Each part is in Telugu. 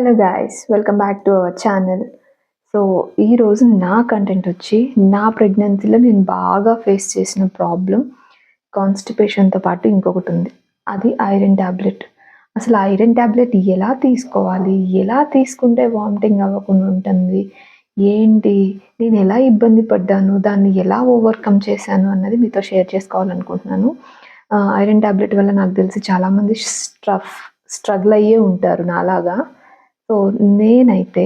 Hello guys, welcome back to our channel. So ఈరోజు నా కంటెంట్ వచ్చి నా ప్రెగ్నెన్సీలో నేను బాగా ఫేస్ చేసిన ప్రాబ్లం కాన్స్టిపేషన్తో పాటు ఇంకొకటి ఉంది. అది ఐరన్ ట్యాబ్లెట్. అసలు ఐరన్ ట్యాబ్లెట్ ఎలా తీసుకోవాలి, ఎలా తీసుకుంటే వామిటింగ్ అవ్వకుండా ఉంటుంది, ఏంటి, నేను ఎలా ఇబ్బంది పడ్డాను, దాన్ని ఎలా ఓవర్కమ్ చేశాను అన్నది మీతో షేర్ చేసుకోవాలనుకుంటున్నాను. ఐరన్ ట్యాబ్లెట్ వల్ల నాకు తెలిసి చాలామంది స్ట్రగుల్ అయ్యే ఉంటారు నాలాగా. సో నేనైతే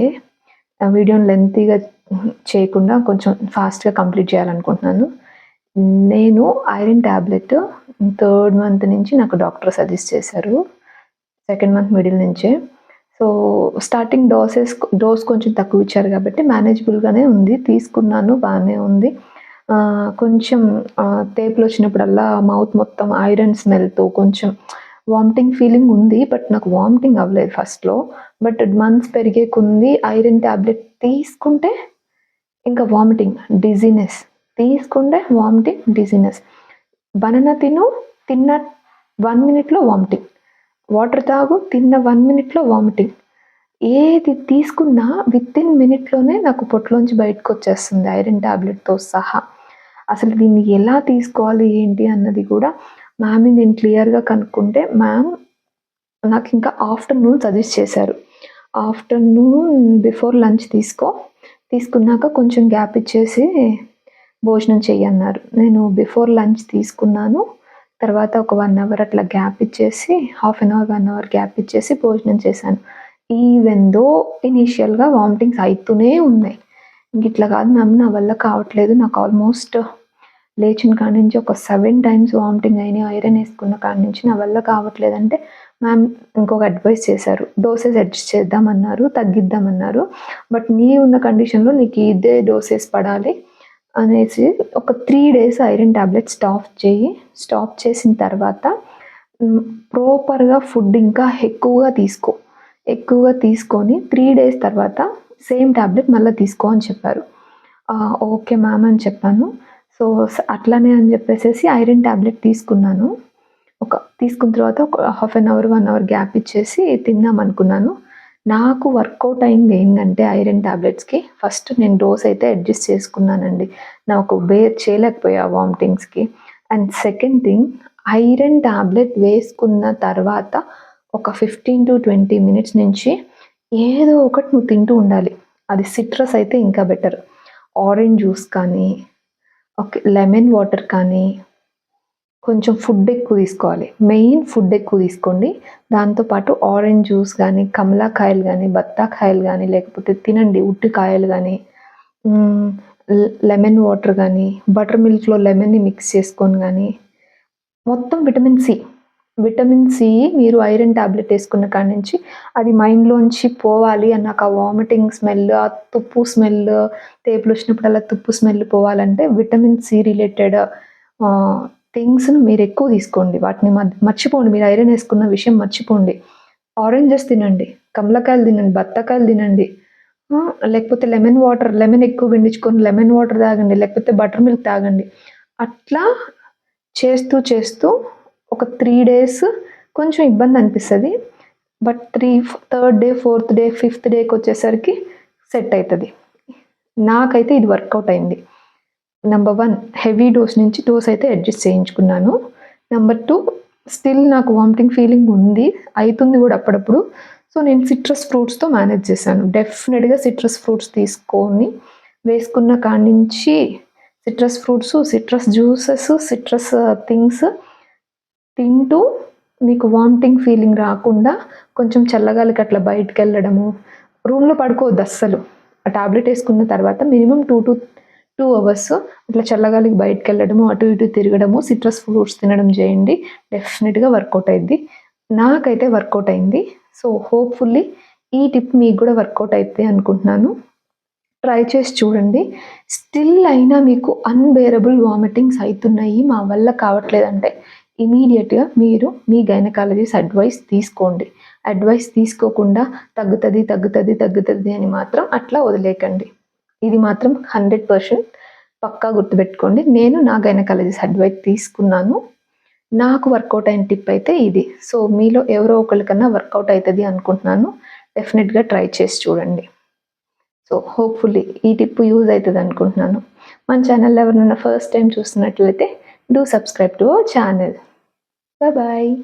వీడియోని లెంతీగా చేయకుండా కొంచెం ఫాస్ట్గా కంప్లీట్ చేయాలనుకుంటున్నాను. నేను ఐరన్ ట్యాబ్లెట్ 3rd మంత్ నుంచి నాకు డాక్టర్ సజెస్ట్ చేశారు, 2nd మంత్ మిడిల్ నుంచే. సో స్టార్టింగ్ డోస్ కొంచెం తక్కువ ఇచ్చారు కాబట్టి మేనేజబుల్గానే ఉంది, తీసుకున్నాను, బాగానే ఉంది. కొంచెం తేపులు వచ్చినప్పుడల్లా మౌత్ మొత్తం ఐరన్ స్మెల్తో కొంచెం వామిటింగ్ ఫీలింగ్ ఉంది, బట్ నాకు వామిటింగ్ అవ్వలేదు ఫస్ట్లో. బట్ మంత్స్ పెరిగే కొంది ఐరన్ ట్యాబ్లెట్ తీసుకుంటే ఇంకా వామిటింగ్, డిజీనెస్, తీసుకుంటే వామిటింగ్, డిజీనెస్. బనానా తిన్న 1 మినిట్లో వామిటింగ్, వాటర్ తాగు, తిన్న 1 మినిట్లో వామిటింగ్. ఏది తీసుకున్నా వితిన్ మినిట్లోనే నాకు పొట్టులోంచి బయటకు వచ్చేస్తుంది ఐరన్ ట్యాబ్లెట్తో సహా. అసలు దీన్ని ఎలా తీసుకోవాలి ఏంటి అన్నది కూడా మ్యామ్ని నేను క్లియర్గా కనుక్కుంటే మ్యామ్ నాకు ఇంకా ఆఫ్టర్నూన్ సజెస్ట్ చేశారు. ఆఫ్టర్నూన్ బిఫోర్ లంచ్ తీసుకున్నాక కొంచెం గ్యాప్ ఇచ్చేసి భోజనం చెయ్యన్నారు. నేను బిఫోర్ లంచ్ తీసుకున్నాను, తర్వాత ఒక 1 అవర్ అట్లా గ్యాప్ ఇచ్చేసి, half an hour 1 hour gap ఇచ్చేసి భోజనం చేశాను. ఈవెన్ దో ఇనీషియల్గా వామిటింగ్స్ అవుతూనే ఉన్నాయి. ఇట్లా కాదు మ్యామ్, నా వల్ల కావట్లేదు, నాకు ఆల్మోస్ట్ లేచిన కాడి నుంచి ఒక 7 టైమ్స్ వామిటింగ్ అయినాయి, ఐరన్ వేసుకున్న కాడి నుంచి, నా వల్ల కావట్లేదంటే మ్యామ్ ఇంకొక అడ్వైస్ చేశారు. డోసెస్ అడ్జస్ట్ చేద్దామన్నారు, తగ్గిద్దామన్నారు. బట్ నీ ఉన్న కండిషన్లో నీకు ఇదే డోసెస్ పడాలి అనేసి ఒక 3 days ఐరన్ ట్యాబ్లెట్ స్టాప్ చేసిన తర్వాత ప్రాపర్గా ఫుడ్ ఇంకా ఎక్కువగా తీసుకొని 3 days తర్వాత సేమ్ ట్యాబ్లెట్ మళ్ళీ తీసుకో అని చెప్పారు. ఓకే మ్యామ్ అని చెప్పాను. సో అట్లానే అని చెప్పేసి ఐరన్ ట్యాబ్లెట్ తీసుకున్నాను. తీసుకున్న తర్వాత ఒక half an hour 1 hour gap ఇచ్చేసి తిందాం అనుకున్నాను. నాకు వర్కౌట్ అయింది ఏంటంటే ఐరన్ ట్యాబ్లెట్స్కి ఫస్ట్ నేను డోస్ అయితే అడ్జస్ట్ చేసుకున్నానండి, నాకు బేర్ చేయలేకపోయా వామిటింగ్స్కి. And second thing, iron tablet వేసుకున్న తర్వాత ఒక 15 to 20 minutes నుంచి ఏదో ఒకటి నువ్వు తింటూ ఉండాలి. అది సిట్రస్ అయితే ఇంకా బెటర్, ఆరెంజ్ జ్యూస్ కానీ, ఓకే, లెమన్ వాటర్ కానీ, కొంచెం ఫుడ్ ఎక్కువ తీసుకోవాలి, మెయిన్ ఫుడ్ ఎక్కువ తీసుకోండి. దాంతోపాటు ఆరెంజ్ జ్యూస్ కానీ, కమలాకాయలు కానీ, బత్తాకాయలు కానీ, లేకపోతే తినండి ఉట్టికాయలు కానీ, లెమన్ వాటర్ కానీ, బటర్ మిల్క్లో లెమన్ని మిక్స్ చేసుకొని కానీ, మొత్తం విటమిన్ సి మీరు ఐరన్ ట్యాబ్లెట్ వేసుకున్న కాడి నుంచి అది మైండ్లోంచి పోవాలి అన్నాక, వామిటింగ్ స్మెల్, ఆ తుప్పు స్మెల్, తేపులు వచ్చినప్పుడల్లా తుప్పు స్మెల్ పోవాలంటే విటమిన్ సి రిలేటెడ్ థింగ్స్ను మీరు ఎక్కువ తీసుకోండి. వాటిని మర్చిపోండి, మీరు ఐరన్ వేసుకున్న విషయం మర్చిపోండి. ఆరెంజెస్ తినండి, కమలకాయలు తినండి, బత్తాకాయలు తినండి, లేకపోతే లెమన్ ఎక్కువ పిండించుకొని లెమన్ వాటర్ తాగండి, లేకపోతే బటర్ మిల్క్ తాగండి. అట్లా చేస్తూ ఒక 3 days కొంచెం ఇబ్బంది అనిపిస్తుంది. But 3rd day 4th day 5th డేకి వచ్చేసరికి సెట్ అవుతుంది. నాకైతే ఇది వర్కౌట్ అయింది. నెంబర్ 1, హెవీ డోస్ అయితే అడ్జస్ట్ చేయించుకున్నాను. నెంబర్ 2, స్టిల్ నాకు వామిటింగ్ ఫీలింగ్ ఉంది, అవుతుంది కూడా అప్పుడప్పుడు. సో నేను సిట్రస్ ఫ్రూట్స్తో మేనేజ్ చేశాను. డెఫినెట్గా సిట్రస్ ఫ్రూట్స్ తీసుకొని వేసుకున్న కాడి నుంచి citrus fruits, citrus juices, citrus things తింటూ మీకు వామిటింగ్ ఫీలింగ్ రాకుండా కొంచెం చల్లగాలికి అట్లా బయటకు వెళ్ళడము, రూమ్లో పడుకోవద్దు అస్సలు. ఆ ట్యాబ్లెట్ వేసుకున్న తర్వాత మినిమం 2 to 2 hours అట్లా చల్లగాలికి బయటకు వెళ్ళడము, అటు ఇటు తిరగడము, సిట్రస్ ఫ్రూట్స్ తినడం చేయండి, డెఫినెట్గా వర్కౌట్ అయింది. నాకైతే వర్కౌట్ అయింది. సో హోప్ఫుల్లీ ఈ టిప్ మీకు కూడా వర్కౌట్ అవుతుంది అనుకుంటున్నాను. ట్రై చేసి చూడండి. స్టిల్ అయినా మీకు అన్బేరబుల్ వామిటింగ్స్ అవుతున్నాయి, మా వల్ల కావట్లేదంటే ఇమీడియట్గా మీరు మీ గైనకాలజిస్ట్ అడ్వైస్ తీసుకోండి. అడ్వైస్ తీసుకోకుండా తగ్గుతుంది అని మాత్రం అట్లా వదిలేకండి. ఇది మాత్రం 100% పక్కా గుర్తుపెట్టుకోండి. నేను నా గైనకాలజిస్ట్ అడ్వైస్ తీసుకున్నాను, నాకు వర్కౌట్ అయిన టిప్ అయితే ఇది. సో మీలో ఎవరో ఒకరికన్నా వర్కౌట్ అవుతుంది అనుకుంటున్నాను. డెఫినెట్గా ట్రై చేసి చూడండి. సో హోప్ఫుల్లీ ఈ టిప్ యూజ్ అవుతుంది అనుకుంటున్నాను. మన ఛానల్ ఎవరైనా ఫస్ట్ టైం చూస్తున్నట్లయితే do subscribe to our channel. Bye.